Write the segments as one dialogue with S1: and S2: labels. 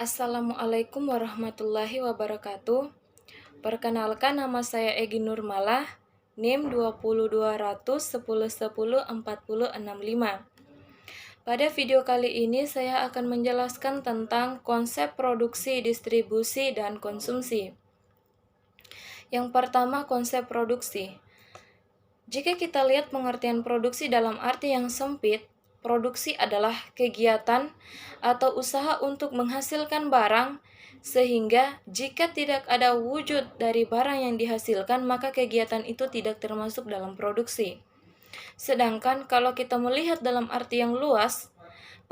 S1: Assalamualaikum warahmatullahi wabarakatuh. Perkenalkan, nama saya Egi Nurmalah, NIM 2020010104065. Pada video kali ini saya akan menjelaskan tentang konsep produksi, distribusi, dan konsumsi. Yang pertama, konsep produksi. Jika kita lihat pengertian produksi dalam arti yang sempit, produksi adalah kegiatan atau usaha untuk menghasilkan barang, sehingga jika tidak ada wujud dari barang yang dihasilkan, maka kegiatan itu tidak termasuk dalam produksi. Sedangkan kalau kita melihat dalam arti yang luas,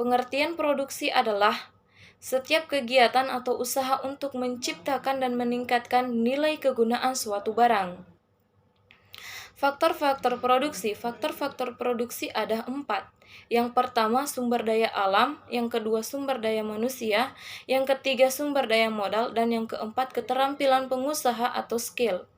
S1: pengertian produksi adalah setiap kegiatan atau usaha untuk menciptakan dan meningkatkan nilai kegunaan suatu barang. Faktor-faktor produksi ada 4. Yang pertama, sumber daya alam. Yang kedua, sumber daya manusia. Yang ketiga, sumber daya modal. Dan yang keempat, keterampilan pengusaha atau skill.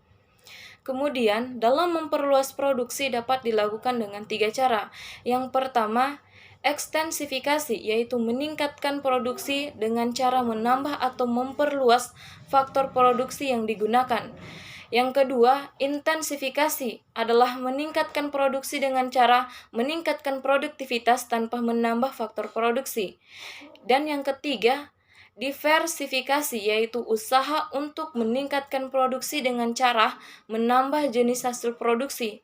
S1: Kemudian, dalam memperluas produksi dapat dilakukan dengan 3 cara. Yang pertama, ekstensifikasi, yaitu meningkatkan produksi dengan cara menambah atau memperluas faktor produksi yang digunakan. Yang kedua, intensifikasi adalah meningkatkan produksi dengan cara meningkatkan produktivitas tanpa menambah faktor produksi. Dan yang ketiga, diversifikasi, yaitu usaha untuk meningkatkan produksi dengan cara menambah jenis hasil produksi,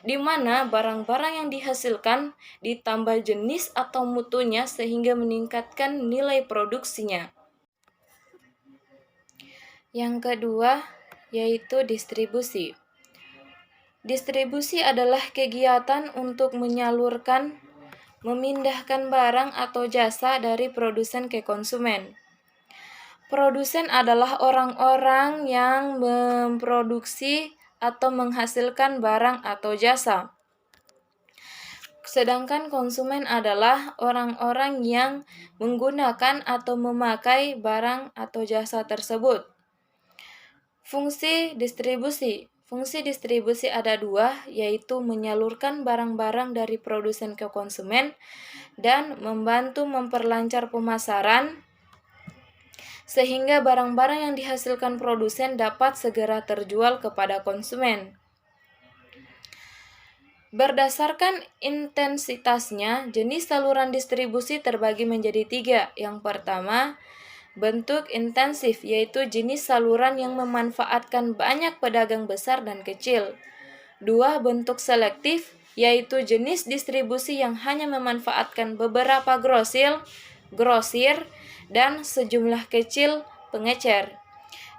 S1: di mana barang-barang yang dihasilkan ditambah jenis atau mutunya sehingga meningkatkan nilai produksinya. Yang kedua, yaitu distribusi. Distribusi adalah kegiatan untuk menyalurkan, memindahkan barang atau jasa dari produsen ke konsumen. Produsen adalah orang-orang yang memproduksi atau menghasilkan barang atau jasa. Sedangkan konsumen adalah orang-orang yang menggunakan atau memakai barang atau jasa tersebut. Fungsi distribusi ada 2, yaitu menyalurkan barang-barang dari produsen ke konsumen dan membantu memperlancar pemasaran sehingga barang-barang yang dihasilkan produsen dapat segera terjual kepada konsumen. Berdasarkan intensitasnya, jenis saluran distribusi terbagi menjadi 3. Yang pertama, bentuk intensif, yaitu jenis saluran yang memanfaatkan banyak pedagang besar dan kecil. 2. Bentuk selektif, yaitu jenis distribusi yang hanya memanfaatkan beberapa grosir, dan sejumlah kecil pengecer.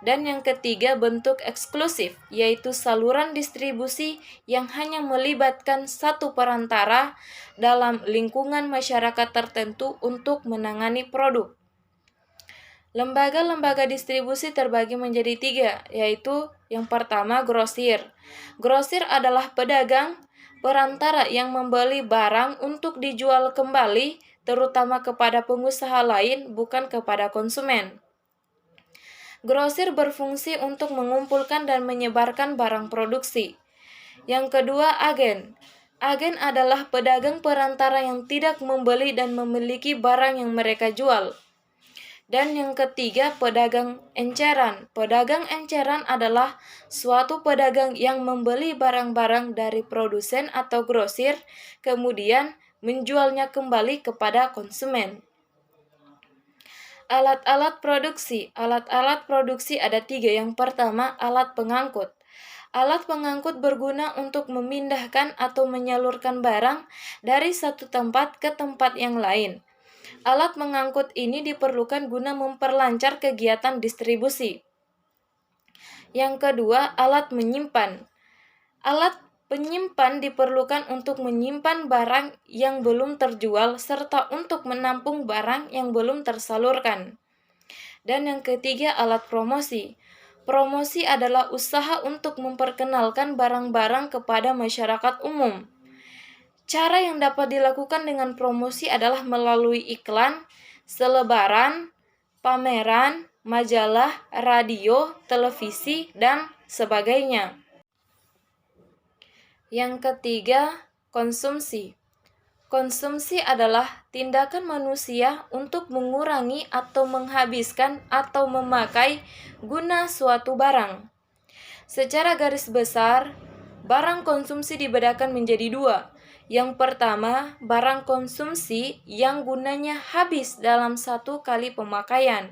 S1: Dan yang ketiga, bentuk eksklusif, yaitu saluran distribusi yang hanya melibatkan satu perantara dalam lingkungan masyarakat tertentu untuk menangani produk. Lembaga-lembaga distribusi terbagi menjadi 3, yaitu yang pertama, grosir. Grosir adalah pedagang perantara yang membeli barang untuk dijual kembali, terutama kepada pengusaha lain, bukan kepada konsumen. Grosir berfungsi untuk mengumpulkan dan menyebarkan barang produksi. Yang kedua, agen. Agen adalah pedagang perantara yang tidak membeli dan memiliki barang yang mereka jual. Dan yang ketiga, pedagang enceran. Pedagang enceran adalah suatu pedagang yang membeli barang-barang dari produsen atau grosir, kemudian menjualnya kembali kepada konsumen. Alat-alat produksi. Alat-alat produksi ada 3. Yang pertama, alat pengangkut. Alat pengangkut berguna untuk memindahkan atau menyalurkan barang dari satu tempat ke tempat yang lain. Alat pengangkut ini diperlukan guna memperlancar kegiatan distribusi. Yang kedua, alat menyimpan. Alat penyimpan diperlukan untuk menyimpan barang yang belum terjual serta untuk menampung barang yang belum tersalurkan. Dan yang ketiga, alat promosi. Promosi adalah usaha untuk memperkenalkan barang-barang kepada masyarakat umum. Cara yang dapat dilakukan dengan promosi adalah melalui iklan, selebaran, pameran, majalah, radio, televisi, dan sebagainya. Yang ketiga, konsumsi. Konsumsi adalah tindakan manusia untuk mengurangi atau menghabiskan atau memakai guna suatu barang. Secara garis besar, barang konsumsi dibedakan menjadi dua. Yang pertama, barang konsumsi yang gunanya habis dalam satu kali pemakaian.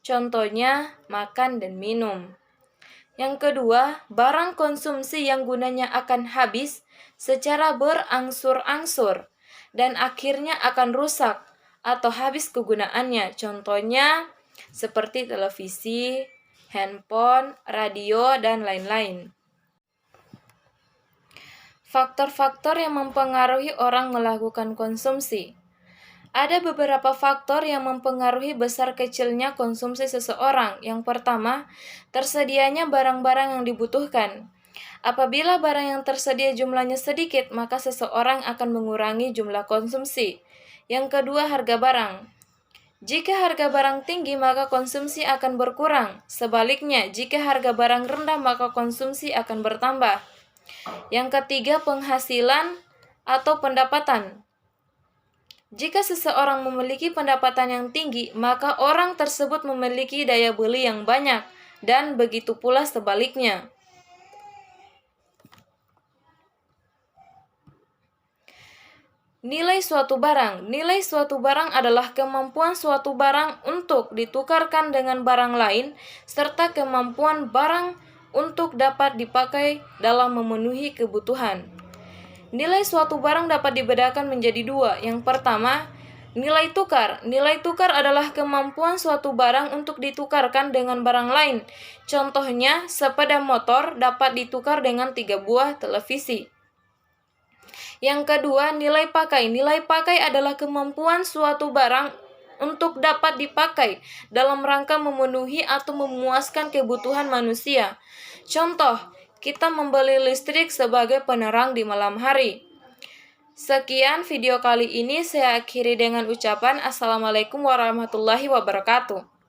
S1: Contohnya, makan dan minum. Yang kedua, barang konsumsi yang gunanya akan habis secara berangsur-angsur dan akhirnya akan rusak atau habis kegunaannya. Contohnya seperti televisi, handphone, radio, dan lain-lain. Faktor-faktor yang mempengaruhi orang melakukan konsumsi. Ada beberapa faktor yang mempengaruhi besar kecilnya konsumsi seseorang. Yang pertama, tersedianya barang-barang yang dibutuhkan. Apabila barang yang tersedia jumlahnya sedikit, maka seseorang akan mengurangi jumlah konsumsi. Yang kedua, harga barang. Jika harga barang tinggi, maka konsumsi akan berkurang. Sebaliknya, jika harga barang rendah, maka konsumsi akan bertambah. Yang ketiga, penghasilan atau pendapatan. Jika seseorang memiliki pendapatan yang tinggi, maka orang tersebut memiliki daya beli yang banyak, dan begitu pula sebaliknya. Nilai suatu barang. Nilai suatu barang adalah kemampuan suatu barang untuk ditukarkan dengan barang lain, serta kemampuan barang untuk dapat dipakai dalam memenuhi kebutuhan. Nilai suatu barang dapat dibedakan menjadi dua. Yang pertama, nilai tukar. Nilai tukar adalah kemampuan suatu barang untuk ditukarkan dengan barang lain. Contohnya, sepeda motor dapat ditukar dengan 3 buah televisi. Yang kedua, nilai pakai. Nilai pakai adalah kemampuan suatu barang untuk dapat dipakai dalam rangka memenuhi atau memuaskan kebutuhan manusia. Contoh, kita membeli listrik sebagai penerang di malam hari. Sekian video kali ini, saya akhiri dengan ucapan Assalamualaikum warahmatullahi wabarakatuh.